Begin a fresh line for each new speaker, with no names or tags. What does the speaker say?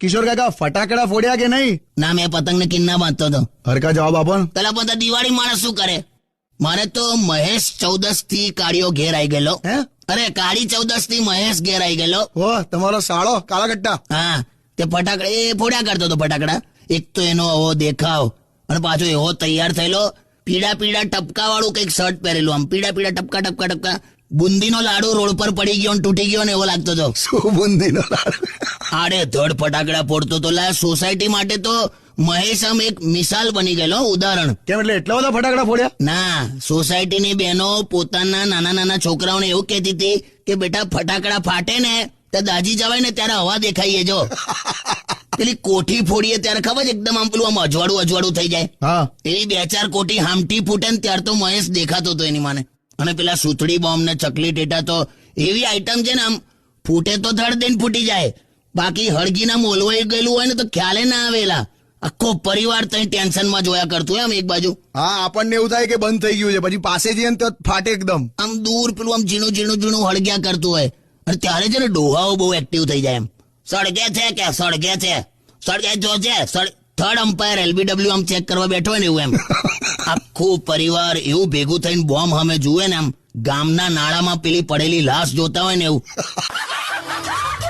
કિશોર કાકા ફટાકડા ફોડ્યા કે નહીં?
ના, મેં પતંગને કિન્ના બાંધતો હતો.
હરકા જવાબ આપો ને.
પેલા બધા દિવાળી માણસ શું કરે? મારે તો મહેશ 14 થી કાળીઓ ઘેર આવી ગયેલો.
હે?
અરે કાળી 14 થી મહેશ ઘેર આવી ગયેલો.
ઓ તમારો સાળો કાળા કટ્ટા.
હા, તે ફટાકડા એ ફોડ્યા કરતો હતો ફટાકડા. એક તો એનો આવો દેખાવ અને પાછો એવો તૈયાર થયેલો, પીળા પીળા ટપકા વાળું કઈક શર્ટ પહેરેલું, આમ પીળા પીળા ટપકા ટપકા ટપકા. બુંદીનો લાડુ રોડ પર પડી ગયો ને તૂટી ગયો ને એવો લાગતો હતો.
શું બુંદીનો લાડુ?
આડે ધડ ફટાકડા ફોડતો તો. સોસાયટી માટે તો મહેશ આમ એક મિસાલ બની ગયેલો, ઉદાહરણ.
કેમ એટલે એટલા બધા ફટાકડા ફોડ્યા?
ના, સોસાયટીની બહેનો પોતાના નાના નાના છોકરાઓને એવું કહેતી હતી કે બેટા ફટાકડા ફાટે ને તો દાજી જવાય ને ત્યારે હવા દેખાઈએ જો. પેલી કોઠી ફોડીએ ત્યારે ખબર છે એકદમ આમ પેલું આમ અજવાળું થઈ જાય.
હા,
એવી 2-4 કોઠી હામટી ફૂટે ને ત્યારે તો મહેશ દેખાતો હતો એની માને. અને પેલા સુથડી બોમ્બ ને ચકલી ટેટા તો એવી આઈટમ છે ને, આમ ફૂટે તો ધડ દઈને ફૂટી જાય, બાકી હળગીના મોલવાઈ ગયેલું હોય ને તો ખ્યાલે ના આવેલા. આખો પરિવાર તઈ ટેન્શનમાં જોયા કરતું હોય આમ એક બાજુ.
હા, આપણને એવું થાય કે બંધ થઈ ગયું છે, પછી પાસે જઈએ ને તો ફાટે એકદમ.
આમ દૂર પેલું આમ ઝીણું હળગ્યા કરતું હોય. અને ત્યારે છે ને ડોહાઓ બહુ એક્ટિવ થઈ જાય. એમ સળગે છે કે સળગે છે, સળગે જો છે. થર્ડ અમ્પાયર LBW આમ ચેક કરવા બેઠો હોય ને એવું. એમ આખું પરિવાર એવું ભેગું થઈને બોમ્બ સામે જુએ ને, આમ ગામના નાળામાં પેલી પડેલી લાશ જોતા હોય ને એવું.